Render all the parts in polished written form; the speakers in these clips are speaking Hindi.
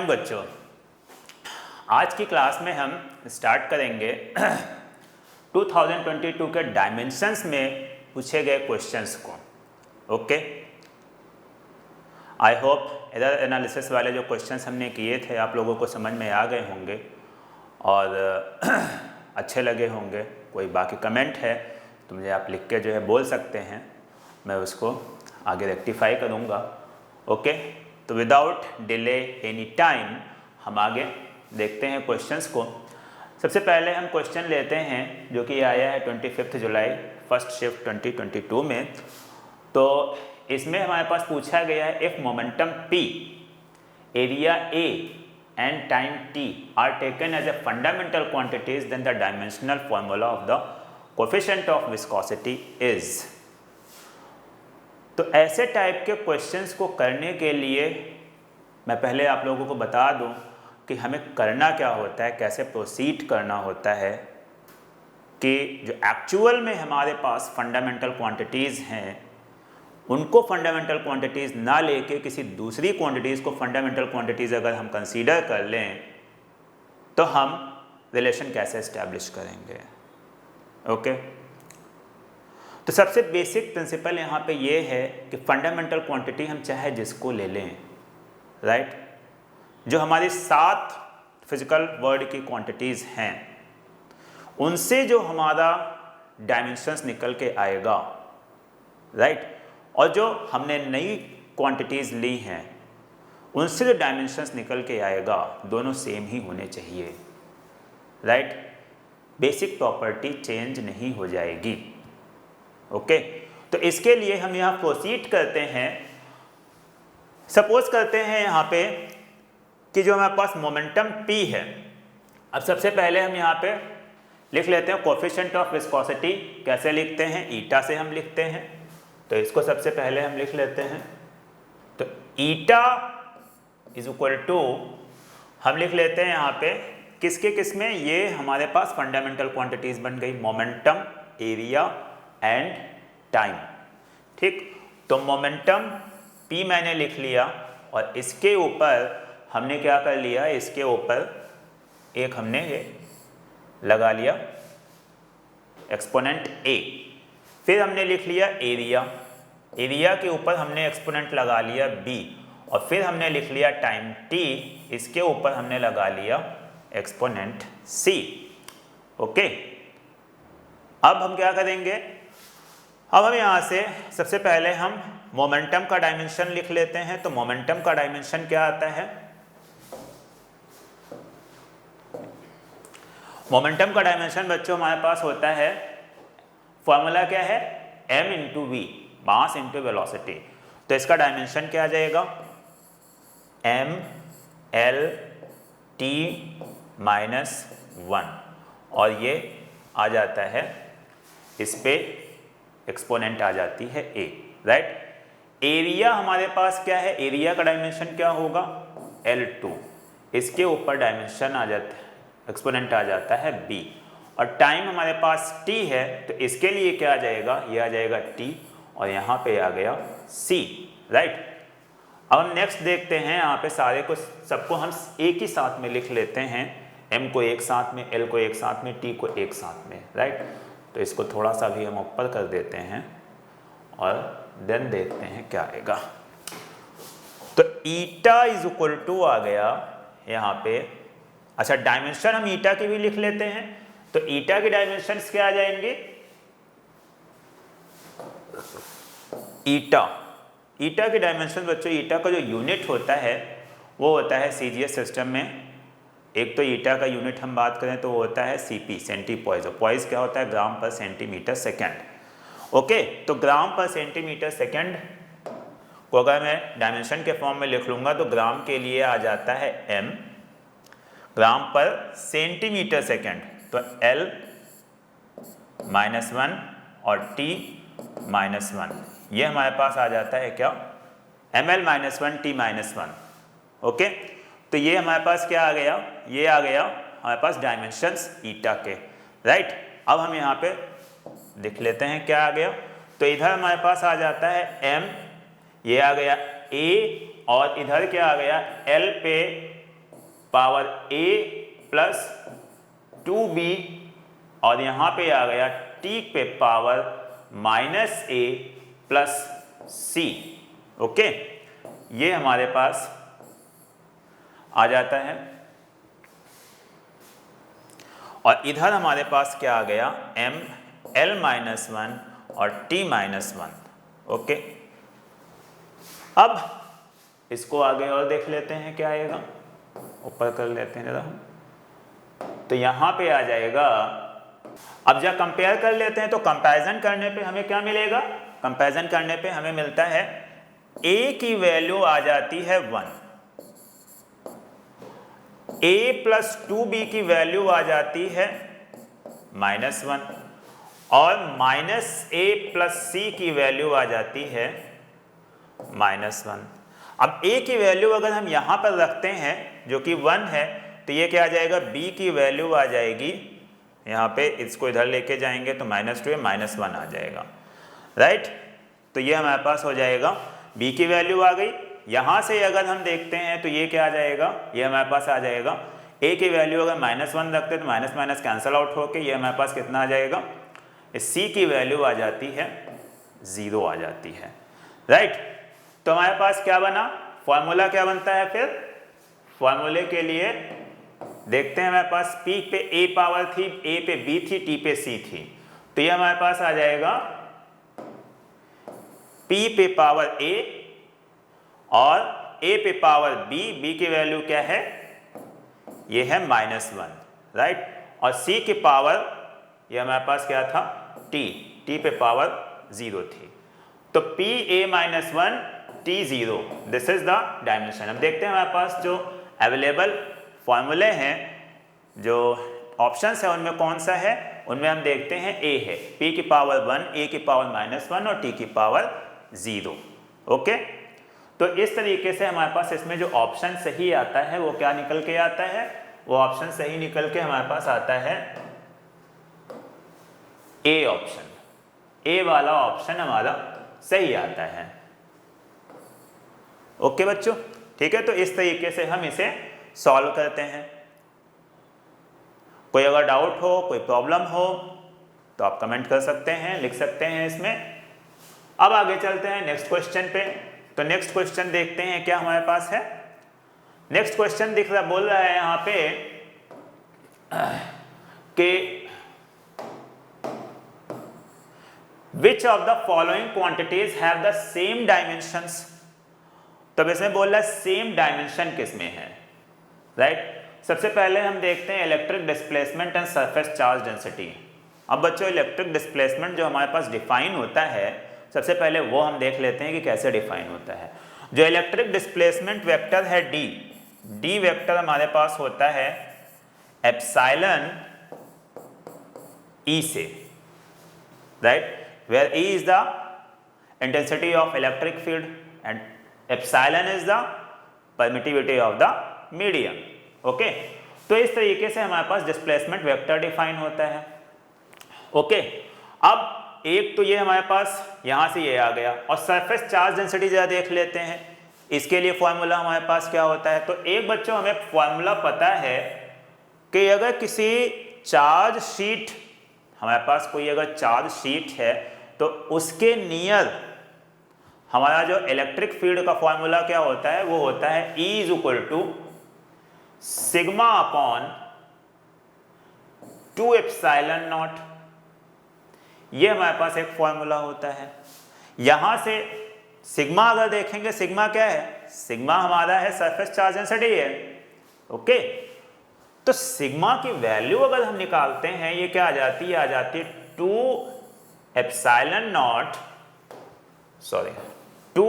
मॉर्निंग बच्चों। आज की क्लास में हम स्टार्ट करेंगे 2022 के डायमेंशंस में पूछे गए क्वेश्चंस को। Okay, I hope error analysis वाले जो क्वेश्चंस हमने किए थे आप लोगों को समझ में आ गए होंगे और अच्छे लगे होंगे। कोई बाकी कमेंट है तो मुझे आप लिख के जो है बोल सकते हैं, मैं उसको आगे रेक्टिफाई करूँगा। ओके, तो विदाउट डिले एनी टाइम हम आगे देखते हैं क्वेश्चंस को। सबसे पहले हम क्वेश्चन लेते हैं जो कि आया है 25 जुलाई फर्स्ट शिफ्ट 2022 में। तो इसमें हमारे पास पूछा गया है if momentum P, area A and time T are taken as a fundamental quantities then the dimensional formula of the coefficient of viscosity is. तो ऐसे टाइप के क्वेश्चंस को करने के लिए मैं पहले आप लोगों को बता दूं कि हमें करना क्या होता है, कैसे प्रोसीड करना होता है कि जो एक्चुअल में हमारे पास फंडामेंटल क्वांटिटीज़ हैं उनको फंडामेंटल क्वांटिटीज़ ना लेके किसी दूसरी क्वांटिटीज़ को फंडामेंटल क्वांटिटीज़ अगर हम कंसीडर कर लें तो हम रिलेशन कैसे इस्टेब्लिश करेंगे। ओके, तो सबसे बेसिक प्रिंसिपल यहाँ पे ये है कि फंडामेंटल क्वांटिटी हम चाहे जिसको ले लें, राइट, जो हमारी 7 फिजिकल वर्ल्ड की क्वांटिटीज़ हैं उनसे जो हमारा डायमेंशंस निकल के आएगा, राइट, और जो हमने नई क्वांटिटीज़ ली हैं उनसे जो डायमेंशंस निकल के आएगा दोनों सेम ही होने चाहिए, राइट, बेसिक प्रॉपर्टी चेंज नहीं हो जाएगी। ओके, तो इसके लिए हम यहाँ प्रोसीड करते हैं। सपोज करते हैं यहाँ पे कि जो हमारे पास मोमेंटम P है। अब सबसे पहले हम यहाँ पे लिख लेते हैं कोएफिशिएंट ऑफ विस्कोसिटी। कैसे लिखते हैं? ईटा से हम लिखते हैं। तो इसको सबसे पहले हम लिख लेते हैं। तो ईटा इज इक्वल टू हम लिख लेते हैं यहाँ पे किसके किस में, ये हमारे पास फंडामेंटल क्वांटिटीज बन गई, मोमेंटम, एरिया एंड टाइम। ठीक, तो मोमेंटम P मैंने लिख लिया और इसके ऊपर हमने क्या कर लिया, इसके ऊपर एक हमने ये लगा लिया एक्सपोनेंट A। फिर हमने लिख लिया एरिया, एरिया के ऊपर हमने एक्सपोनेंट लगा लिया B और फिर हमने लिख लिया टाइम T, इसके ऊपर हमने लगा लिया एक्सपोनेंट C। ओके, अब हम क्या करेंगे, अब हम यहाँ से सबसे पहले हम मोमेंटम का डायमेंशन लिख लेते हैं। तो मोमेंटम का डायमेंशन क्या आता है? मोमेंटम का डायमेंशन बच्चों हमारे पास होता है, फॉर्मूला क्या है, m into v, mass into velocity. तो इसका डायमेंशन क्या आ जाएगा, m l t माइनस 1 और ये आ जाता है, इस पे एक्सपोनेंट आ जाती है a, राइट। एरिया हमारे पास क्या है, एरिया का डायमेंशन क्या होगा, L2, इसके ऊपर डायमेंशन आ जाता है, एक्सपोनेंट आ जाता है b और टाइम हमारे पास t है तो इसके लिए क्या आ जाएगा, ये आ जाएगा t और यहाँ पे आ गया c, राइट। अब हम नेक्स्ट देखते हैं, यहाँ पे सारे को सबको हम एक ही साथ में लिख लेते हैं, m को एक साथ में, l को एक साथ में, t को एक साथ में, राइट। तो इसको थोड़ा सा भी हम ऊपर कर देते हैं और देन देखते हैं क्या आएगा। तो ईटा इज इक्वल टू आ गया यहाँ पे, अच्छा डायमेंशन हम ईटा की भी लिख लेते हैं। तो ईटा के डायमेंशंस क्या आ जाएंगे, ईटा के डायमेंशन बच्चों, ईटा का जो यूनिट होता है वो होता है सीजीएस सिस्टम में, एक तो ईटा का यूनिट हम बात करें तो वो होता है सीपी, सेंटीपॉइज। पॉइज क्या होता है, ग्राम पर सेंटीमीटर सेकेंड। ओके, तो ग्राम पर सेंटीमीटर सेकेंड को अगर मैं डायमेंशन के फॉर्म में लिख लूँगा तो ग्राम के लिए आ जाता है m, ग्राम पर सेंटीमीटर सेकेंड तो l माइनस 1 और t माइनस 1, ये हमारे पास आ जाता है क्या, ml minus 1 t minus 1। Okay, तो ये हमारे पास क्या आ गया, ये आ गया हमारे पास डायमेंशंस ईटा के, राइट। अब हम यहाँ पे देख लेते हैं क्या आ गया। तो इधर हमारे पास आ जाता है m, ये आ गया a और इधर क्या आ गया, l पे पावर a प्लस 2b और यहाँ पे आ गया t पे power minus a plus c। Okay, ये हमारे पास आ जाता है। और इधर हमारे पास क्या आ गया, m l माइनस 1 और t माइनस 1। ओके, अब इसको आगे और देख लेते हैं क्या आएगा, ऊपर कर लेते हैं जरा हम, तो यहाँ पे आ जाएगा। अब जब कंपेयर कर लेते हैं तो कंपैरिजन करने पे हमें क्या मिलेगा, कंपैरिजन करने पे हमें मिलता है a की वैल्यू आ जाती है 1, a प्लस 2b की वैल्यू आ जाती है -1 और माइनस a प्लस c की वैल्यू आ जाती है -1। अब a की वैल्यू अगर हम यहाँ पर रखते हैं जो कि 1 है, तो ये क्या आ जाएगा, b की वैल्यू आ जाएगी यहाँ पे, इसको इधर लेके जाएंगे तो -2 है, -1 आ जाएगा, राइट। तो ये हमारे पास हो जाएगा, b की वैल्यू आ गई। यहाँ से अगर हम देखते हैं तो ये क्या आ जाएगा, ये हमारे पास आ जाएगा a की वैल्यू अगर -1 रखते तो माइनस माइनस कैंसिल आउट होके ये हमारे पास कितना आ जाएगा, c की वैल्यू आ जाती है 0 आ जाती है, राइट। तो हमारे पास क्या बना, फॉर्मूला क्या बनता है, फिर फॉर्मूले के लिए देखते हैं। हमारे पास p पे a पावर थी, a पे b थी, t पे c थी, तो ये हमारे पास आ जाएगा p पे पावर a और a पे पावर b, b की वैल्यू क्या है, ये है -1, राइट। और c की पावर ये हमारे पास क्या था, t, t पे पावर 0 थी, तो p a -1 t 0, this is the dimension. अब देखते हैं हमारे पास जो अवेलेबल फॉर्मूले हैं, जो ऑप्शंस है उनमें कौन सा है, उनमें हम देखते हैं a है, p की पावर 1, a की पावर -1 और t की पावर 0। ओके, तो इस तरीके से हमारे पास इसमें जो ऑप्शन सही आता है वो क्या निकल के आता है, वो ऑप्शन सही निकल के हमारे पास आता है a ऑप्शन, a वाला ऑप्शन हमारा सही आता है। ओके बच्चों, ठीक है। तो इस तरीके से हम इसे सॉल्व करते हैं। कोई अगर डाउट हो, कोई प्रॉब्लम हो तो आप कमेंट कर सकते हैं, लिख सकते हैं इसमें। अब आगे चलते हैं नेक्स्ट क्वेश्चन पे। तो नेक्स्ट क्वेश्चन देखते हैं क्या हमारे पास है। नेक्स्ट क्वेश्चन दिख रहा, बोल रहा है यहाँ पे कि which of the following quantities have the same dimensions। तो इसमें बोल रहा है सेम डायमेंशन किसमें है, राइट। सबसे पहले हम देखते हैं electric displacement and surface charge density. अब बच्चों इलेक्ट्रिक डिस्प्लेसमेंट जो हमारे पास डिफाइन होता है, सबसे पहले वो हम देख लेते हैं कि कैसे डिफाइन होता है। जो इलेक्ट्रिक डिस्प्लेसमेंट वेक्टर है डी वेक्टर हमारे पास होता है एप्सिलॉन ई से, right, where E is the intensity of electric field and epsilon is the permittivity of the medium। Okay, तो इस तरीके से हमारे पास डिस्प्लेसमेंट वेक्टर डिफाइन होता है। ओके, अब एक तो ये हमारे पास यहाँ से ये आ गया, और सरफेस चार्ज डेंसिटी जरा देख लेते हैं। इसके लिए फॉर्मूला हमारे पास क्या होता है, तो एक बच्चों हमें फॉर्मूला पता है कि अगर किसी चार्ज शीट, हमारे पास कोई अगर चार्ज शीट है तो उसके नियर हमारा जो इलेक्ट्रिक फील्ड का फॉर्मूला क्या होता है, वो होता है E is equal to sigma upon 2 epsilon naught. ये हमारे पास एक फॉर्मूला होता है। यहां से सिग्मा अगर देखेंगे, सिग्मा क्या है, सिग्मा हमारा है सरफेस चार्ज डेंसिटी है। ओके, तो सिग्मा की वैल्यू अगर हम निकालते हैं, ये क्या आ जाती है, आ जाती है 2 एप्सिलॉन नॉट, सॉरी 2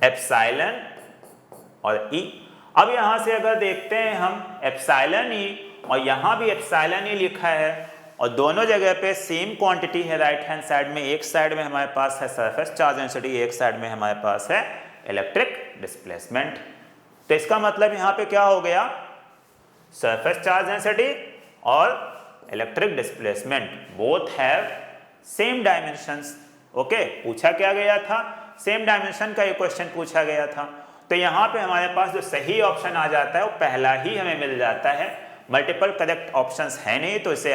एप्सिलॉन और ई। अब यहां से अगर देखते हैं हम एप्सिलॉन ई, और यहां भी एप्सिलॉन ई लिखा है, और दोनों जगह पे सेम क्वांटिटी है राइट हैंड साइड में। एक साइड में हमारे पास है सरफेस चार्ज डेंसिटी, एक साइड में हमारे पास है इलेक्ट्रिक डिस्प्लेसमेंट। तो इसका मतलब यहाँ पे क्या हो गया, सरफेस चार्ज डेंसिटी और electric displacement both have same dimensions. Okay, पूछा क्या गया था, सेम डायमेंशन का ये क्वेश्चन पूछा गया था। तो यहाँ पे हमारे पास जो सही ऑप्शन आ जाता है वो पहला ही हमें मिल जाता है, मल्टीपल करेक्ट ऑप्शंस है नहीं तो इसे।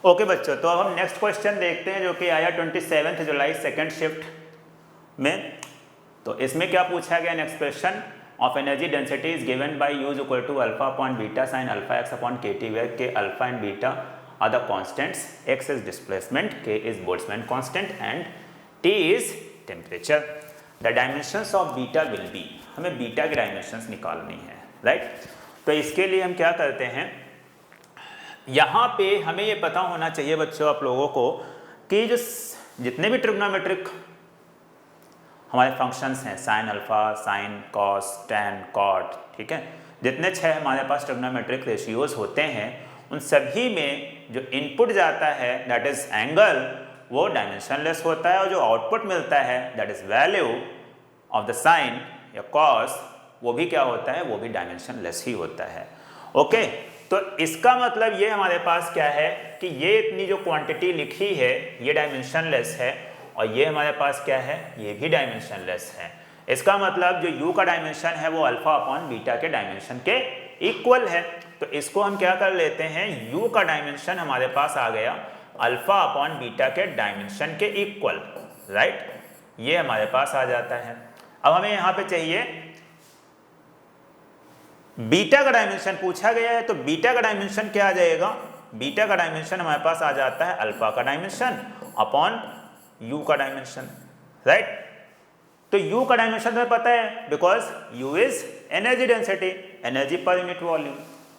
ओके बच्चों, तो अब हम नेक्स्ट क्वेश्चन देखते हैं जो कि आया 27 जुलाई सेकेंड शिफ्ट में। तो इसमें क्या पूछा गया, next question of energy density is given by u equal to alpha upon beta sine alpha x upon K T, where K alpha and beta are the constants, x is displacement, K is Boltzmann constant and T is temperature. The dimensions of beta will be, हमें बीटा के डायमेंशंस निकालनी है, राइट। तो इसके लिए हम क्या करते हैं, यहाँ पे हमें ये पता होना चाहिए बच्चों आप लोगों को कि जो जितने भी ट्रिग्नोमेट्रिक हमारे फंक्शंस हैं, sine alpha, sine cos, tan, cot, ठीक है, जितने 6 हमारे पास ट्रिग्नोमेट्रिक रेशियोज होते हैं उन सभी में जो इनपुट जाता है दैट इज एंगल, वो डायमेंशनलेस होता है, और जो आउटपुट मिलता है that is value of the sine या कॉस, वो भी क्या होता है, वो भी डायमेंशनलेस ही होता है। ओके, तो इसका मतलब ये हमारे पास क्या है कि ये इतनी जो क्वांटिटी लिखी है ये डायमेंशनलेस है, और ये हमारे पास क्या है, ये भी डायमेंशनलेस है। इसका मतलब जो u का डायमेंशन है वो अल्फा अपॉन बीटा के डायमेंशन के इक्वल है। तो इसको हम क्या कर लेते हैं, u का डायमेंशन हमारे पास आ गया अल्फा अपॉन बीटा के डायमेंशन के इक्वल, राइट, ये हमारे पास आ जाता है। अब हमें यहाँ पे चाहिए बीटा का डायमेंशन पूछा गया है, तो बीटा का डायमेंशन क्या आ जाएगा, बीटा का डायमेंशन हमारे पास आ जाता है अल्फा का डायमेंशन अपॉन u का डायमेंशन, राइट। तो u का डायमेंशन तुम्हें पता है because u is energy density, energy पर यूनिट वॉल्यूम,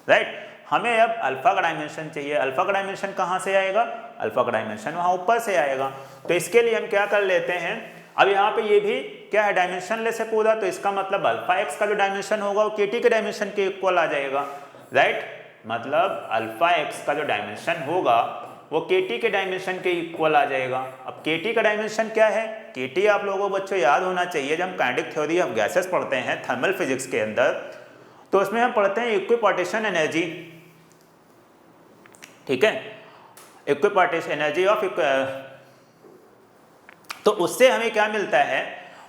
राइट। हमें अब अल्फा का डायमेंशन चाहिए, अल्फा का डायमेंशन कहाँ से आएगा, अल्फा का डायमेंशन वहाँ ऊपर से आएगा। तो इसके लिए हम क्या कर लेते हैं, अब यहाँ पे ये भी क्या है, डायमेंशनलेस है पूरा, तो इसका मतलब अल्फा एक्स का जो डायमेंशन होगा वो केटी के डायमेंशन के इक्वल आ जाएगा, राइट। मतलब अल्फा एक्स का जो डायमेंशन होगा वो केटी के डायमेंशन के इक्वल आ जाएगा। अब केटी का डायमेंशन क्या है, केटी आप लोगों को बच्चों याद होना चाहिए, जब हम काइनेटिक थ्योरी ऑफ गैसेस पढ़ते हैं थर्मल फिजिक्स के अंदर, तो उसमें हम पढ़ते हैं इक्विपार्टीशन एनर्जी, ठीक है, इक्विपार्टीशन एनर्जी ऑफ, तो उससे हमें क्या मिलता है,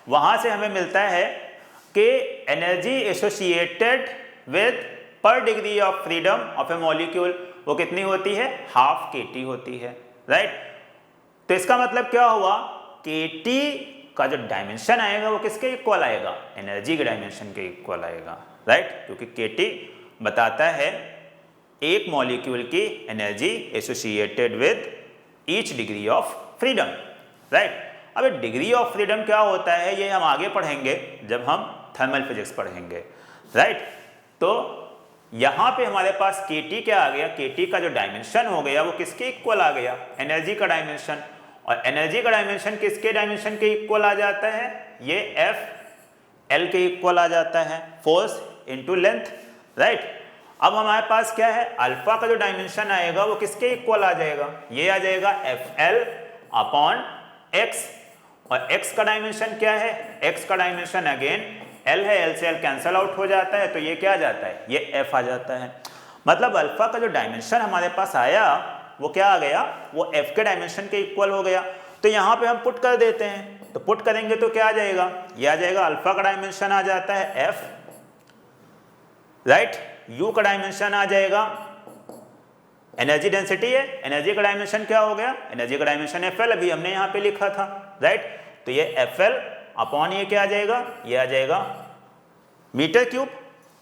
वहां से हमें मिलता है कि एनर्जी एसोसिएटेड विद पर degree of freedom of A molecule वो कितनी होती है, हाफ केटी होती है, राइट। तो इसका मतलब क्या हुआ, केटी का जो डायमेंशन आएगा वो किसके इक्वल आएगा, एनर्जी के डायमेंशन के इक्वल आएगा, राइट, क्योंकि केटी बताता है एक मॉलिक्यूल की energy associated with each degree of freedom, right. अब डिग्री ऑफ फ्रीडम क्या होता है ये हम आगे पढ़ेंगे जब हम थर्मल फिजिक्स पढ़ेंगे, राइट। तो यहाँ पे हमारे पास केटी क्या आ गया, केटी का जो डायमेंशन हो गया वो किसके इक्वल आ गया, एनर्जी का डायमेंशन, और एनर्जी का डायमेंशन किसके डायमेंशन के इक्वल आ जाता है, ये एफ एल के इक्वल आ जाता है, फोर्स इनटू लेंथ, राइट। अब हमारे पास क्या है, अल्फा का जो डायमेंशन आएगा वो किसके इक्वल आ जाएगा, ये आ जाएगा एफ एल अपॉन एक्स, और x का डायमेंशन क्या है, x का डायमेंशन अगेन l है, l से l कैंसल आउट हो जाता है, तो ये क्या आ जाता है, ये f आ जाता है। मतलब अल्फा का जो डायमेंशन हमारे पास आया वो क्या आ गया, वो f के डायमेंशन के इक्वल हो गया। तो यहाँ पे हम पुट कर देते हैं, तो पुट करेंगे तो क्या आ जाएगा, ये आ जाएगा अल्फा का डायमेंशन आ जाता है f, राइट, u का डायमेंशन आ जाएगा, एनर्जी डेंसिटी है, एनर्जी का डायमेंशन क्या हो गया, एनर्जी का डायमेंशन एफएल, अभी हमने यहाँ पे लिखा था, राइट। तो ये एफएल अपॉन ये क्या आ जाएगा, ये आ जाएगा मीटर क्यूब,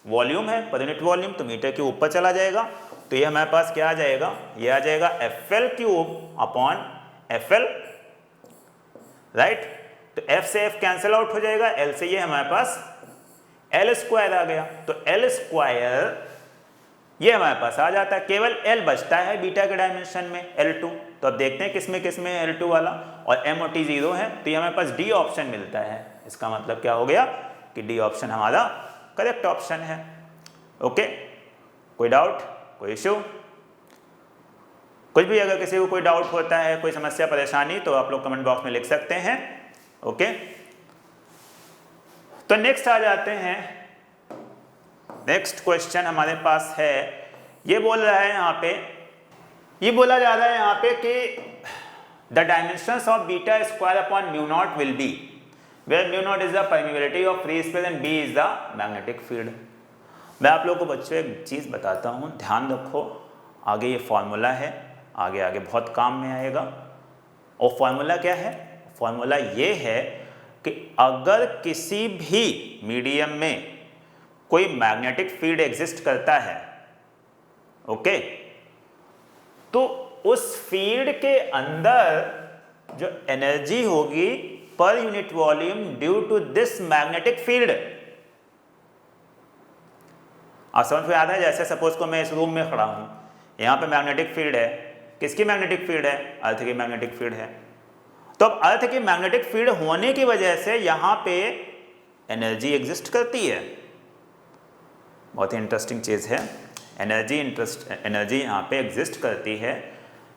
वॉल्यूम है पर यूनिट वॉल्यूम, तो मीटर क्यूब ऊपर चला जाएगा, तो ये हमारे पास क्या आ जाएगा, ये आ जाएगा FL cube upon FL, right. तो एफ से एफ कैंसिल आउट हो जाएगा, एल से ये हमारे पास एल स्क्वायर आ गया, तो एल स्क्वायर ये हमारे पास आ जाता है, केवल L बचता है बीटा के डायमेंशन में L2। तो अब देखते हैं किसमें है L2 वाला, और M और T 0 है, तो ये हमारे पास D ऑप्शन मिलता है। इसका मतलब क्या हो गया कि D ऑप्शन हमारा करेक्ट ऑप्शन है। ओके, कोई डाउट, कोई इश्यू, कुछ भी अगर किसी को कोई डाउट होता है, कोई समस्या परेशानी, तो आप लोग कमेंट बॉक्स में लिख सकते हैं। ओके, तो नेक्स्ट आ जाते हैं, नेक्स्ट क्वेश्चन हमारे पास है, ये बोल रहा है यहाँ पे, ये बोला जा रहा है यहाँ पे कि the dimensions of beta square upon mu naught will be, where mu naught is the permeability of free space and B is the magnetic field। मैं आप लोगों को बच्चों एक चीज़ बताता हूँ, ध्यान रखो, आगे ये फॉर्मूला है, आगे आगे बहुत काम में आएगा। और फॉर्मूला क्या है? फॉर्मूला ये है कि अगर किसी भी मीडियम में कोई मैग्नेटिक फील्ड एग्जिस्ट करता है, ओके, तो उस फील्ड के अंदर जो एनर्जी होगी per unit volume due to this magnetic field, आप समझ में आता है? जैसे सपोज को मैं इस रूम में खड़ा हूं, यहां पे मैग्नेटिक फील्ड है, किसकी मैग्नेटिक फील्ड है? अर्थ की मैग्नेटिक फील्ड है। तो अब अर्थ की मैग्नेटिक फील्ड होने की वजह से यहां पे एनर्जी एग्जिस्ट करती है। बहुत ही इंटरेस्टिंग चीज है, एनर्जी यहां पे एग्जिस्ट करती है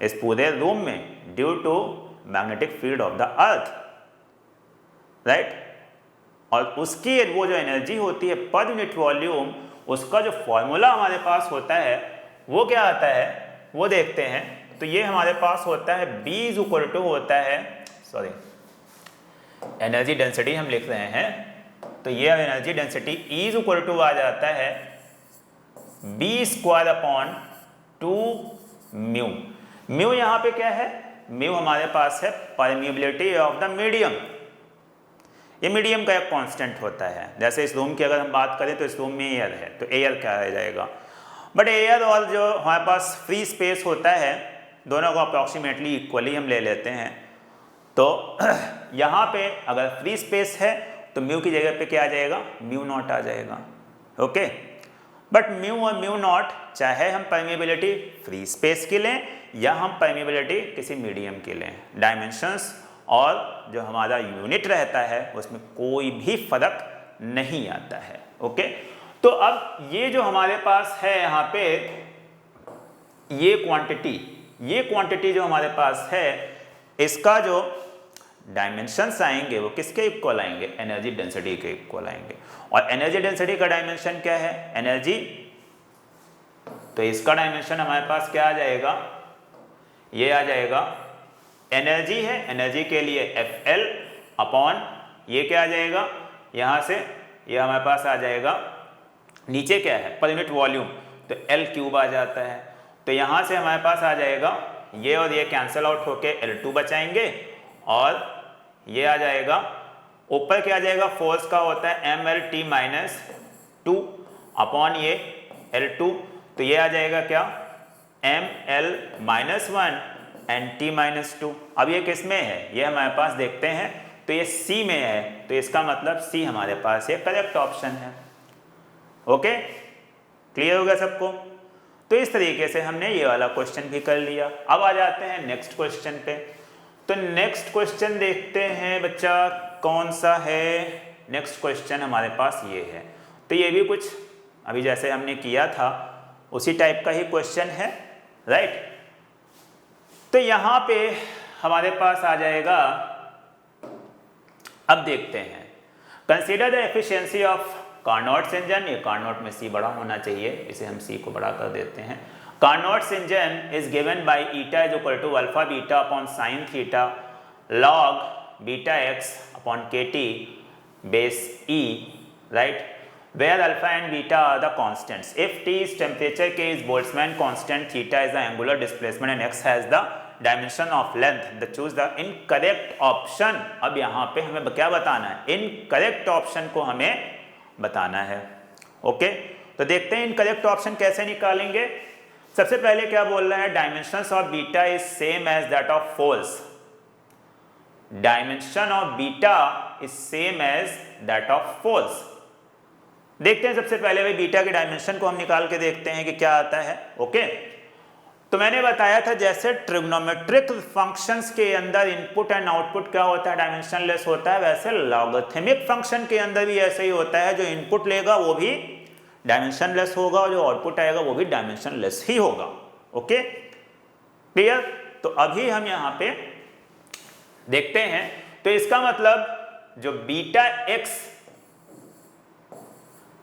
इस पूरे रूम में due to magnetic field of the earth, right. और उसकी वो जो एनर्जी होती है पर यूनिट वॉल्यूम, उसका जो फॉर्मूला हमारे पास होता है वो क्या आता है वो देखते हैं। तो ये हमारे पास होता है B इज इक्वल टू होता है, सॉरी, एनर्जी डेंसिटी हम लिख रहे हैं, तो ये energy density E is equal to आ जाता है B square upon 2 mu. Mu यहाँ पे क्या है? म्यू हमारे पास है परमिएबिलिटी ऑफ द मीडियम। ये मीडियम का एक कांस्टेंट होता है। जैसे इस रूम की अगर हम बात करें तो इस रूम में एयर है, तो एयर क्या रह जाएगा? बट एयर और जो हमारे पास फ्री स्पेस होता है, दोनों को अप्रॉक्सीमेटली इक्वली हम ले लेते हैं। तो यहाँ पे अगर फ्री स्पेस है तो म्यू की जगह पे क्या आ जाएगा? म्यू नॉट आ जाएगा, ओके। बट म्यू और म्यू नॉट, चाहे हम परमिएबिलिटी फ्री स्पेस की लें या हम परमिएबिलिटी किसी मीडियम की लें, डायमेंशंस और जो हमारा यूनिट रहता है उसमें कोई भी फर्क नहीं आता है, ओके। तो अब ये जो हमारे पास है यहाँ पे ये क्वांटिटी जो हमारे पास है, इसका जो डायमेंशंस आएंगे वो किसके इक्वल आएंगे? एनर्जी डेंसिटी के इक्वल आएंगे। और एनर्जी डेंसिटी का डायमेंशन क्या है? एनर्जी। तो इसका डायमेंशन हमारे पास क्या आ जाएगा? ये आ जाएगा, एनर्जी है, एनर्जी के लिए FL अपॉन ये क्या आ जाएगा? यहाँ से ये हमारे पास आ जाएगा, नीचे क्या है? पर यूनिट वॉल्यूम, तो L क्यूब आ जाता है। तो यहाँ से हमारे पास आ जाएगा, ये और ये कैंसिल आउट होके L2 बचाएंगे, और ये आ जाएगा, ऊपर क्या आ जाएगा? फोर्स का होता है MLT माइनस 2 अपॉन ये L2, तो ये आ जाएगा क्या? ML minus 1 and T minus 2। अब ये किस में है? ये हमारे पास देखते हैं, तो ये C में है, तो इसका मतलब C हमारे पास ये करेक्ट ऑप्शन है, ओके। क्लियर हो गया सबको? तो इस तरीके से हमने ये वाला क्वेश्चन भी कर लिया। अब आ जाते हैं नेक्स्ट क्वेश्चन पे। तो नेक्स्ट क्वेश्चन देखते हैं बच्चा कौन सा है। नेक्स्ट क्वेश्चन हमारे पास ये है। तो ये भी कुछ अभी जैसे हमने किया था उसी टाइप का ही क्वेश्चन है, राइट। तो यहाँ पे हमारे पास आ जाएगा, अब देखते हैं, consider the efficiency of Carnot's engine. ये कार्नोट में C बड़ा होना चाहिए, इसे हम C को बड़ा कर देते हैं। Carnot's engine is given by eta is equal to alpha beta upon sine theta log beta x upon KT base E, right, where alpha and beta are the constants. If T is temperature, K is Boltzmann constant, theta is the angular displacement and x has the dimension of length. The choose the incorrect option. अब यहाँ पे हमें क्या बताना है? Incorrect option को हमें बताना है, ओके। तो देखते हैं इनकरेक्ट ऑप्शन कैसे निकालेंगे। सबसे पहले क्या बोल रहे हैं? Dimensions of beta is same as that of force. Dimension of beta is same as that of force. देखते हैं सबसे पहले भाई बीटा के डायमेंशन को हम निकाल के देखते हैं कि क्या आता है, ओके। तो मैंने बताया था जैसे ट्रिग्नोमेट्रिक फंक्शंस के अंदर इनपुट एंड आउटपुट क्या होता है? डायमेंशनलेस होता है। वैसे लॉगरिथमिक फंक्शन के अंदर भी ऐसे ही होता है, जो इनपुट लेगा वो भी डायमेंशनलेस होगा और जो आउटपुट आएगा वो भी डायमेंशनलेस ही होगा, ओके, क्लियर। तो अभी हम यहाँ पे देखते हैं, तो इसका मतलब जो बीटा एक्स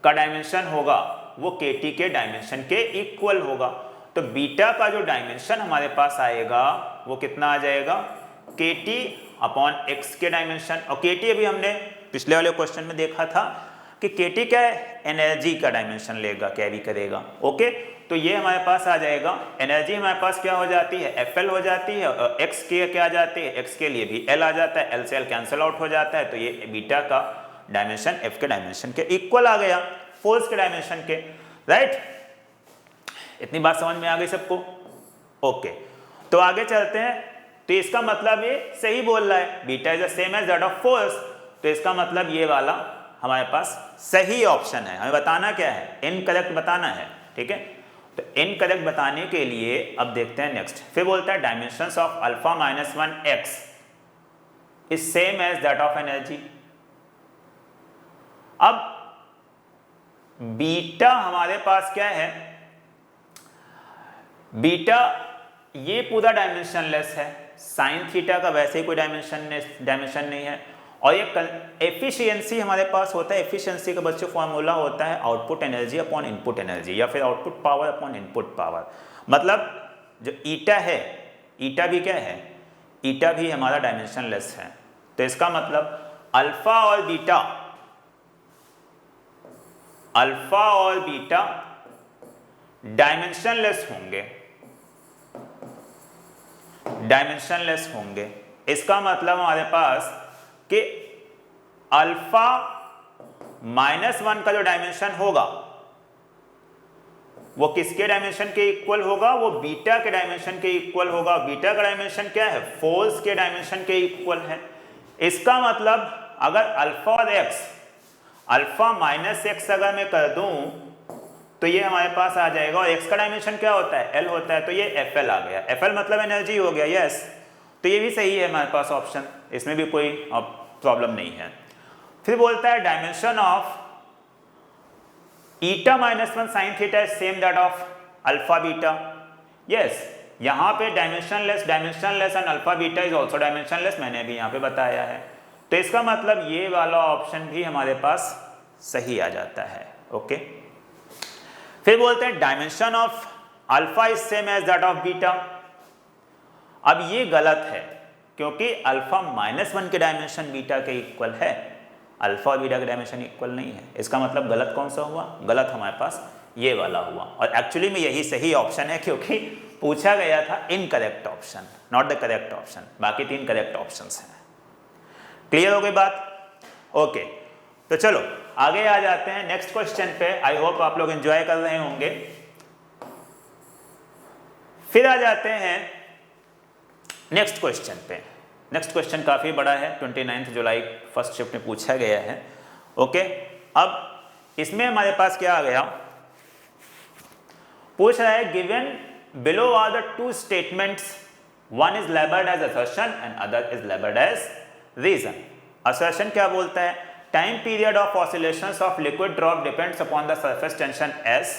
का डायमेंशन होगा वो KT के डायमेंशन के इक्वल होगा। तो बीटा का जो डायमेंशन हमारे पास आएगा वो कितना आ जाएगा? KT अपॉन एक्स के डायमेंशन। और KT अभी हमने पिछले वाले क्वेश्चन में देखा था कि केटी क्या है, एनर्जी का डायमेंशन लेगा, कैरी करेगा। ओके, तो ये हमारे पास आ जाएगा, एनर्जी हमारे पास क्या हो जाती है, एफएल हो जाती है, और एक्स के क्या आ जाती है, एक्स के लिए भी एल आ जाता है, एल से एल कैंसिल आउट हो जाता है, तो ये बीटा का डायमेंशन एफ के डायमेंशन के इक्वल आ गया, फोर्स के डायमेंशन के, राइट। इतनी बात समझ में आ गई सबको? ओके, तो आगे चलते हैं। तो इसका मतलब ये सही बोल रहा है, beta is the same as that of force, तो इसका मतलब ये वाला हमारे पास सही ऑप्शन है। हमें बताना क्या है, इनकरेक्ट बताना है, ठीक है। तो इनकरेक्ट बताने के लिए अब देखते हैं नेक्स्ट, फिर बोलता है dimensions of alpha minus 1 x is same as that of energy. अब बीटा हमारे पास क्या है, बीटा ये पूरा डायमेंशनलेस है, साइन थीटा का वैसे ही कोई डायमेंशन नहीं है, और ये एफिशिएंसी हमारे पास होता है, एफिशिएंसी का बच्चों फॉर्मूला होता है output energy upon input energy, या फिर output power upon input power. मतलब जो ईटा है, ईटा भी क्या है, ईटा भी हमारा डायमेंशनलेस है, तो इसका मतलब अल्फा और बीटा, अल्फा और बीटा डायमेंशनलेस होंगे, डायमेंशनलेस होंगे। इसका मतलब हमारे पास कि अल्फा माइनस 1 का जो डायमेंशन होगा वो किसके डायमेंशन के इक्वल होगा, वो बीटा के डायमेंशन के इक्वल होगा। बीटा का डायमेंशन क्या है, फोर्स के डायमेंशन के इक्वल है। इसका मतलब अगर अल्फा और एक्स, अल्फा माइनस एक्स अगर मैं कर दूं तो ये हमारे पास आ जाएगा, और एक्स का डायमेंशन क्या होता है, एल होता है, तो ये एफ एल आ गया। एफ एल मतलब एनर्जी हो गया, यस। तो ये भी सही है हमारे पास ऑप्शन, इसमें भी कोई प्रॉब्लम नहीं है। फिर बोलता है dimension of eta minus 1 sine theta is same that of alpha beta. Yes, यहाँ पे dimensionless and alpha beta is also dimensionless, मैंने भी यहाँ पे बताया है। तो इसका मतलब ये वाला ऑप्शन भी हमारे पास सही आ जाता है। ओके, फिर बोलते हैं dimension of alpha is same as that of beta. अब ये गलत है, क्योंकि अल्फा माइनस 1 के डायमेंशन बीटा के इक्वल है, अल्फा और बीटा के डायमेंशन इक्वल नहीं है। इसका मतलब गलत कौन सा हुआ, गलत हमारे पास ये वाला हुआ, और एक्चुअली में यही सही ऑप्शन है, क्योंकि पूछा गया था incorrect option, not the correct option. बाकी 3 करेक्ट ऑप्शंस हैं। क्लियर हो गई बात? ओके, तो चलो आगे आ जाते हैं नेक्स्ट क्वेश्चन पे। आई होप आप लोग एंजॉय कर रहे होंगे। फिर आ जाते हैं नेक्स्ट क्वेश्चन पे। नेक्स्ट क्वेश्चन काफी बड़ा है, 29 जुलाई फर्स्ट शिफ्ट में पूछा गया है। ओके, अब इसमें हमारे पास क्या आ गया, पूछ रहा है given below are the 2 statements, one is labelled as assertion and other is labelled as reason. Assertion क्या बोलता है, time period of oscillations of liquid drop depends upon the surface tension S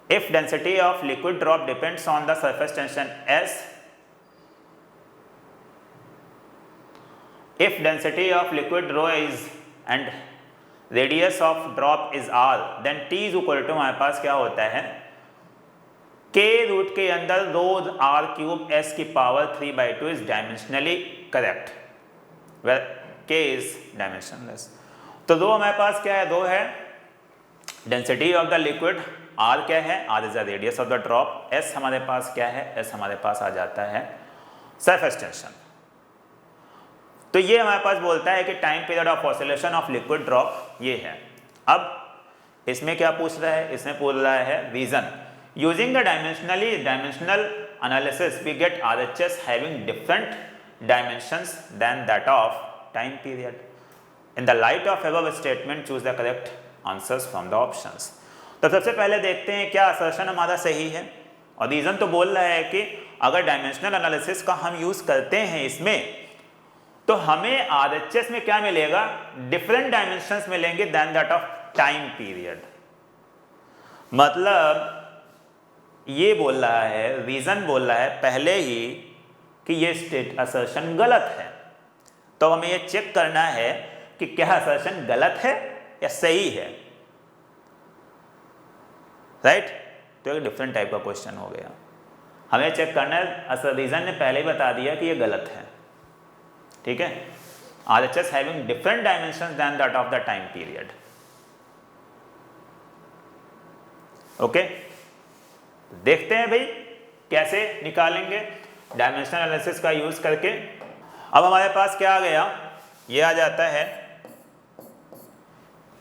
if density of liquid drop depends on the surface tension S, if density of liquid rho is and radius of drop is r, then T is equal to हमारे पास क्या होता है, K रूट के अंदर रो r क्यूब S की power 3/2 is dimensionally correct where K is dimensionless। तो रो हमारे पास क्या है, रो है density of the liquid, R क्या है, R is the radius of the drop, S हमारे पास क्या है, S हमारे पास आ जाता है सरफेस टेंशन। तो ये हमारे पास बोलता है कि time period of oscillation of liquid drop ये है। अब इसमें क्या पूछ रहा है, इसमें पूछ रहा है reason. Using the dimensional analysis we get RHS having different dimensions than that of time period. In the light of above statement choose the correct answers from the options. तो सबसे पहले देखते हैं क्या असर्शन हमारा सही है, और रीजन तो बोल रहा है कि अगर डायमेंशनल एनालिसिस का हम यूज करते हैं इसमें, तो हमें RHS में क्या मिलेगा, डिफरेंट डायमेंशंस मिलेंगे than that of time period. मतलब ये बोल रहा है, रीजन बोल रहा है पहले ही कि ये स्टेट असर्शन गलत है। तो हमें ये चेक करना है कि क्या असर्शन गलत है या सही है, राइट। तो एक डिफरेंट टाइप का क्वेश्चन हो गया, हमें चेक करना है। रीजन ने पहले ही बता दिया कि ये गलत है, ठीक है। RHS having different dimensions than that of the time period. Okay, देखते हैं भाई कैसे निकालेंगे डायमेंशनल एनालिसिस का यूज करके। अब हमारे पास क्या आ गया, ये आ जाता है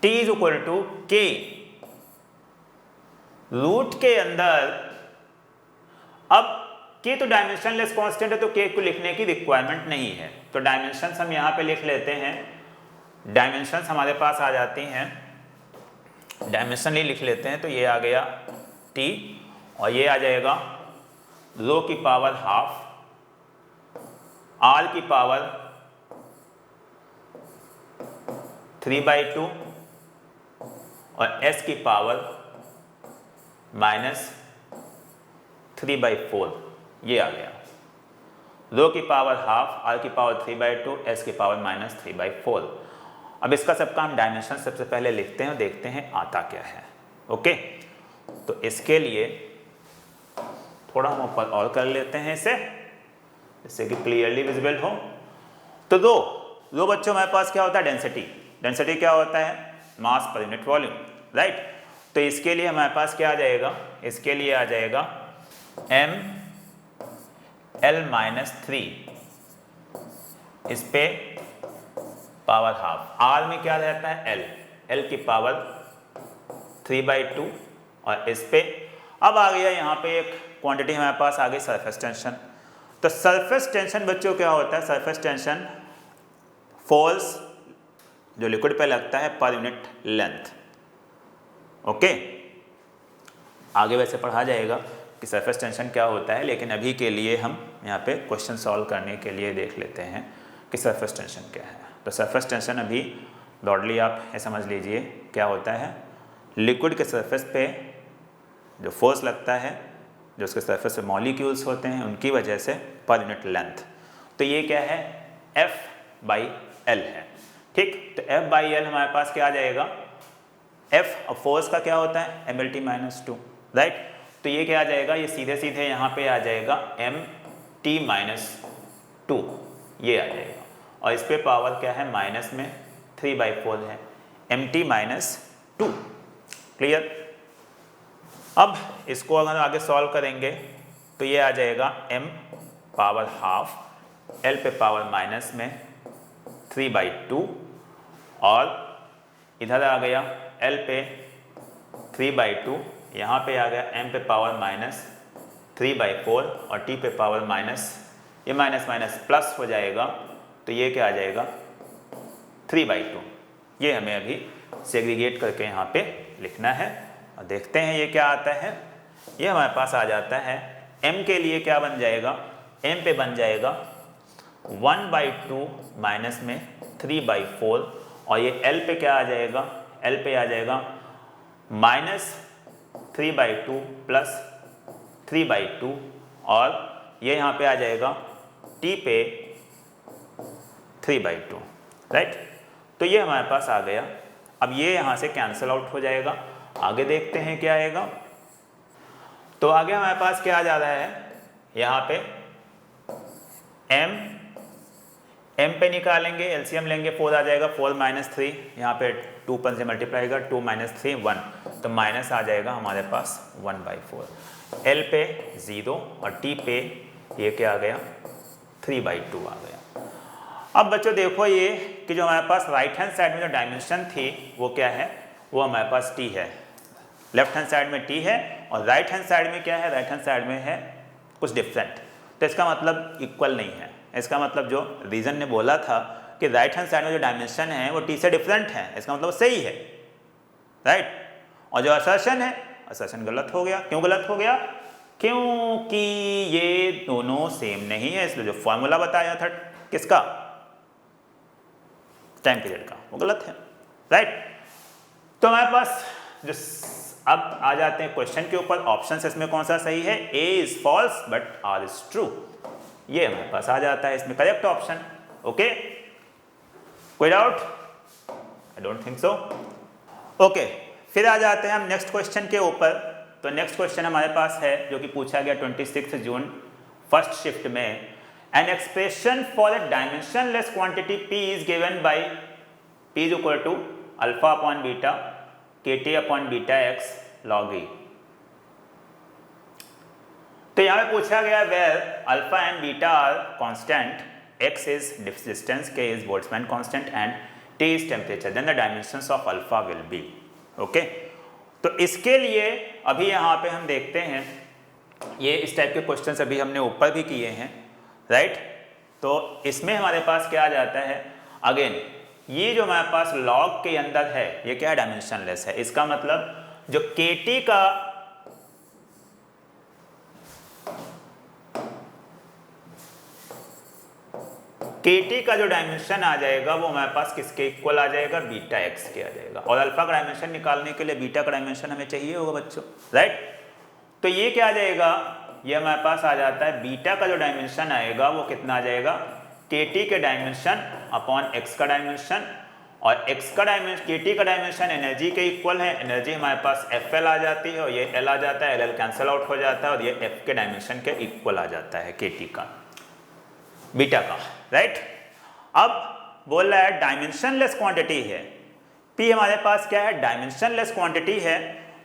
t is equal to k, root के अंदर, अब k तो डायमेंशनलेस कांस्टेंट है तो k को लिखने की रिक्वायरमेंट नहीं है, तो डायमेंशंस हम यहाँ पे लिख लेते हैं। डायमेंशंस हमारे पास आ जाती हैं, डायमेंशनली लिख लेते हैं, तो ये आ गया t और ये आ जाएगा रो की पावर हाफ, r की पावर 3/2 और s की पावर -3/4, ये आ गया। रो की पावर हाफ, r की पावर 3/2, s की पावर -3/4। अब इसका सबका हम डायमेंशन सबसे पहले लिखते हैं और देखते हैं आता क्या है। ओके, तो इसके लिए थोड़ा हम ऊपर और कर लेते हैं इसे, जिससे कि क्लियरली विजिबल हो। तो दो बच्चों हमारे पास क्या होता है, डेंसिटी। डेंसिटी क्या होता है, मास पर यूनिट वॉल्यूम, राइट। तो इसके लिए हमारे पास क्या आ जाएगा, इसके लिए आ जाएगा ml-3, इस पे पावर हाफ, r में क्या रहता है l की पावर 3/2 और इस पे, अब आ गया यहाँ पे एक क्वांटिटी हमारे पास आ गई सरफेस टेंशन। तो सरफेस टेंशन बच्चों क्या होता है, सरफेस टेंशन फोर्स जो लिक्विड पे लगता है पर यूनिट लेंथ। ओके, आगे वैसे पढ़ा जाएगा कि सरफेस टेंशन क्या होता है, लेकिन अभी के लिए हम यहाँ पे क्वेश्चन सॉल्व करने के लिए देख लेते हैं कि सरफेस टेंशन क्या है। तो सरफेस टेंशन अभी ब्रॉडली आप ये समझ लीजिए क्या होता है, लिक्विड के सरफेस पे जो फोर्स लगता है, जो उसके सरफेस पे मॉलिक्यूल्स होते हैं, उनकी वजह से पर यूनिट लेंथ। तो ये क्या है, F/L है, ठीक। तो F/L हमारे पास क्या आ जाएगा, F और फोर्स का क्या होता है mlt-2, राइट। तो ये क्या आ जाएगा, ये सीधे सीधे यहाँ पे आ जाएगा mt-2, ये आ जाएगा, और इस पे पावर क्या है, माइनस में 3/4 है, mt-2, क्लियर। अब इसको अगर आगे सॉल्व करेंगे तो ये आ जाएगा m पावर हाफ, l पे पावर माइनस में 3/2 और इधर आ गया l पे 3/2, यहाँ पे आ गया m पे पावर -3/4 और t पे पावर माइनस, ये माइनस माइनस प्लस हो जाएगा, तो ये क्या आ जाएगा 3/2। ये हमें अभी सेग्रीगेट करके यहाँ पे लिखना है और देखते हैं ये क्या आता है। ये हमारे पास आ जाता है, m के लिए क्या बन जाएगा, m पे बन जाएगा 1/2 माइनस में 3/4 और ये l पे क्या आ जाएगा, l पे आ जाएगा -3/2 प्लस 3/2 और ये यहाँ पे आ जाएगा t पे 3/2, राइट। तो ये हमारे पास आ गया। अब ये यहाँ से कैंसिल आउट हो जाएगा, आगे देखते हैं क्या आएगा। तो आगे हमारे पास क्या आ जा रहा है, यहाँ पे m पे निकालेंगे, एलसीएम लेंगे, 4 आ जाएगा, 4 - 3, यहाँ पे 2 पर से मल्टीप्लाई कर, 2 - 3 1, तो माइनस आ जाएगा हमारे पास 1/4, l पे 0 और t पे ये क्या आ गया 3/2 आ गया। अब बच्चों देखो ये कि जो हमारे पास राइट हैंड साइड में जो डायमेंशन थी वो क्या है, वो हमारे पास t है, लेफ्ट हैंड साइड में t है और राइट हैंड साइड में क्या है, राइट हैंड साइड में है कुछ डिफरेंट। तो इसका मतलब इक्वल नहीं है, इसका मतलब जो रीजन ने बोला था कि राइट हैंड साइड में जो डायमेंशन है वो t से डिफरेंट है, इसका मतलब सही है, राइट। और जो असर्शन है, असर्शन गलत हो गया। क्यों गलत हो गया, क्योंकि ये दोनों सेम नहीं है, इसलिए जो फॉर्मूला बताया था किसका, टाइम पीरियड का, वो गलत है, राइट। तो हमारे पास जो अब आ जाते हैं क्वेश्चन के ऊपर, ऑप्शन इसमें कौन सा सही है, A is false but R is true, ये हमारे पास आ जाता है इसमें करेक्ट ऑप्शन। ओके, कोई doubt, I don't think so. Okay, फिर आ जाते हैं हम नेक्स्ट क्वेश्चन के ऊपर। तो नेक्स्ट क्वेश्चन हमारे पास है जो कि पूछा गया 26 जून फर्स्ट शिफ्ट में, An expression for a dimensionless quantity P is given by P is equal to alpha upon beta Kt upon beta x log E। तो यहाँ पे पूछा गया where alpha and beta are constant, x is distance, k is Boltzmann constant and t is temperature, then the dimensions of alpha will be okay। तो इसके लिए अभी यहाँ पे हम देखते हैं, ये इस टाइप के क्वेश्चंस अभी हमने ऊपर भी किए हैं, राइट। तो इसमें हमारे पास क्या आ जाता है, अगेन ये जो हमारे पास लॉग के अंदर है ये क्या है, डायमेंशनलेस है। इसका मतलब जो केटी का जो डायमेंशन आ जाएगा वो हमारे पास किसके इक्वल आ जाएगा, बीटा एक्स के आ जाएगा। और अल्फा का डायमेंशन निकालने के लिए बीटा का डायमेंशन हमें चाहिए होगा बच्चों, राइट। तो ये क्या आ जाएगा, ये हमारे पास आ जाता है बीटा का जो डायमेंशन आएगा वो कितना आ जाएगा, केटी के डायमेंशन अपॉन एक्स का डायमेंशन। और एक्स का डायमेंशन, केटी का डायमेंशन एनर्जी के इक्वल है, एनर्जी हमारे पास एफ एल आ जाती है और ये एल आ जाता है, एल एल कैंसिल आउट हो जाता है और ये एफ के डायमेंशन के इक्वल आ जाता है केटी का, बीटा का, राइट। अब बोल रहा है डायमेंशनलेस क्वांटिटी है, पी हमारे पास क्या है, डायमेंशनलेस क्वांटिटी है।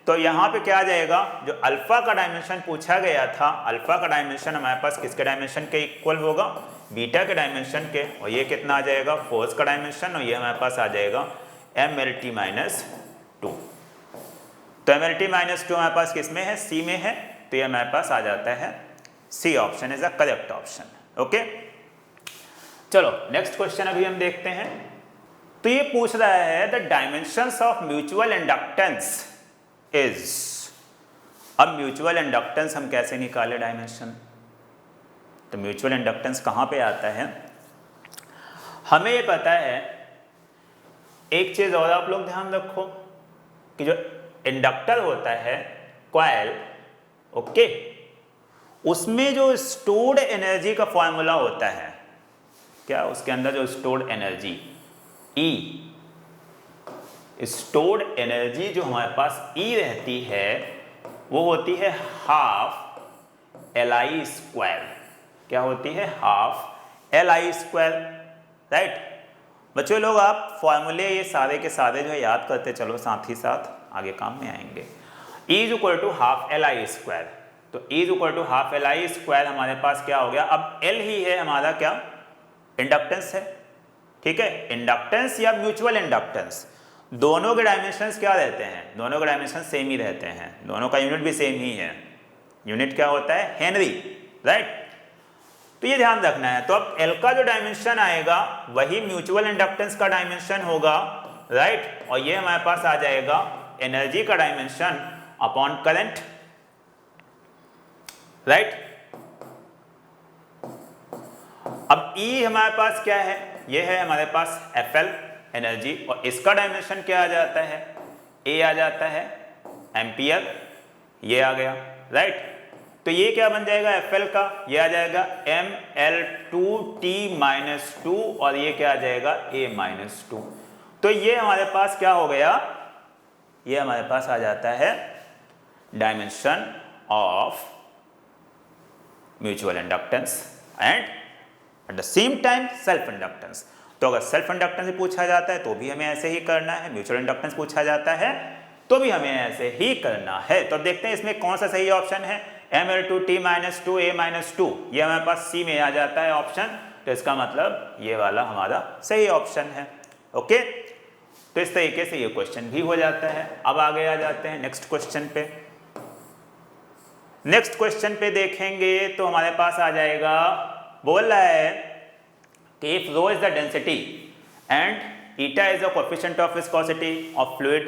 तो यहाँ पे क्या आ जाएगा, जो अल्फा का डायमेंशन पूछा गया था, अल्फा का डायमेंशन हमारे पास किसके डायमेंशन के इक्वल होगा, बीटा के डायमेंशन के। और ये कितना आ जाएगा, फोर्स का डायमेंशन, और ये हमारे पास आ जाएगा mlt माइनस 2। तो mlt माइनस 2 हमारे पास किस में है, सी में है। तो ये हमारे पास आ जाता है C option is a correct option, okay. चलो नेक्स्ट क्वेश्चन अभी हम देखते हैं। तो ये पूछ रहा है the dimensions of mutual inductance is. अब म्यूचुअल इंडक्टेंस हम कैसे निकाले डायमेंशन, तो म्यूचुअल इंडक्टेंस कहाँ पे आता है, हमें ये पता है। एक चीज और आप लोग ध्यान रखो कि जो इंडक्टर होता है कॉइल, ओके, उसमें जो स्टोर्ड एनर्जी का फॉर्मूला होता है, क्या उसके अंदर जो stored energy E, stored energy जो हमारे पास E रहती है वो होती है हाफ Li²। क्या होती है, हाफ Li², राइट। बच्चों लोग आप फॉर्मूले ये सारे के सारे जो है याद करते चलो, साथ ही साथ आगे काम में आएंगे। E is equal to half Li²। तो E is equal to half Li² हमारे पास क्या हो गया, अब L ही है हमारा क्या, इंडक्टेंस है, ठीक है। इंडक्टेंस या म्यूचुअल इंडक्टेंस, दोनों के डायमेंशंस क्या रहते हैं, दोनों के डायमेंशन सेम ही रहते हैं, दोनों का यूनिट भी सेम ही है। यूनिट क्या होता है, हेनरी, राइट। तो ये ध्यान रखना है। तो अब L का जो डायमेंशन आएगा वही म्यूचुअल इंडक्टेंस का डायमेंशन होगा, राइट। और ये हमारे पास आ जाएगा एनर्जी का डायमेंशन अपॉन करंट, राइट। अब E हमारे पास क्या है, ये है हमारे पास FL एनर्जी, और इसका डायमेंशन क्या आ जाता है, A आ जाता है एम्पियर, ये आ गया, राइट। तो ये क्या बन जाएगा FL का, ये आ जाएगा mL2T-2 और ये क्या आ जाएगा A-2। तो ये हमारे पास क्या हो गया, ये हमारे पास आ जाता है dimension of mutual inductance and at the same time self inductance. तो अगर सेल्फ इंडक्टेंस पूछा जाता है तो भी हमें ऐसे ही करना है, म्यूचुअल इंडक्टेंस पूछा जाता है तो भी हमें ऐसे ही करना है। तो देखते हैं इसमें कौन सा सही ऑप्शन है, mL2T-2 A-2, ये हमारे पास सी में आ जाता है ऑप्शन। तो इसका मतलब ये वाला हमारा सही ऑप्शन है, ओके। तो इस तरीके से ये क्वेश्चन भी हो जाता है। अब आगे आ जाते हैं नेक्स्ट क्वेश्चन पे। नेक्स्ट क्वेश्चन पे देखेंगे तो हमारे पास आ जाएगा, बोल रहा है कि if rho is the density and eta is the coefficient of viscosity of fluid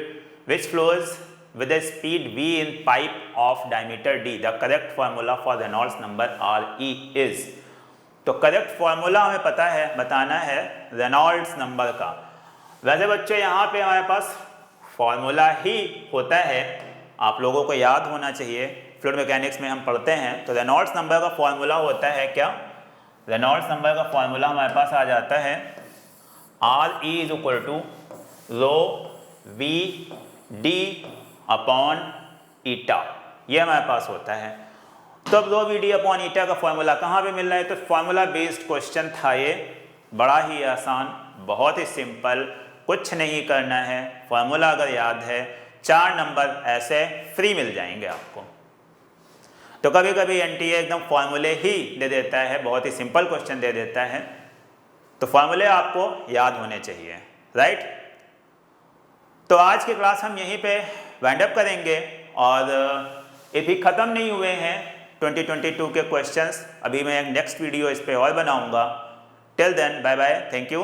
which flows with a speed v in pipe of diameter d, the correct formula for Reynolds number Re is। तो करेक्ट फॉर्मूला हमें पता है, बताना है रेनॉल्ड्स नंबर का। वैसे बच्चों यहाँ पे हमारे पास फॉर्मूला ही होता है, आप लोगों को याद होना चाहिए, फ्लूइड मैकेनिक्स में हम पढ़ते हैं। तो रेनॉल्ड्स नंबर का फॉर्मूला होता है क्या, रेनॉल्ड्स नंबर का फॉर्मूला हमारे पास आ जाता है Re is equal to rho V D upon eta, ये हमारे पास होता है। तो अब rho V D upon eta का फॉर्मूला कहाँ पे मिल रहा है? तो फॉर्मूला बेस्ड क्वेश्चन था ये, बड़ा ही आसान, बहुत ही सिंपल, कुछ नहीं करना है। फॉर्मूला अगर याद है 4 नंबर ऐसे फ्री मिल जाएंगे आपको। तो कभी कभी एनटीए एकदम फॉर्मूले ही दे देता है, बहुत ही सिंपल क्वेश्चन दे देता है, तो फॉर्मूले आपको याद होने चाहिए, राइट। तो आज की क्लास हम यहीं पे वाइंड अप करेंगे और ये भी ख़त्म नहीं हुए हैं 2022 के क्वेश्चंस। अभी मैं एक नेक्स्ट वीडियो इस पे और बनाऊंगा। Till then bye bye, thank you.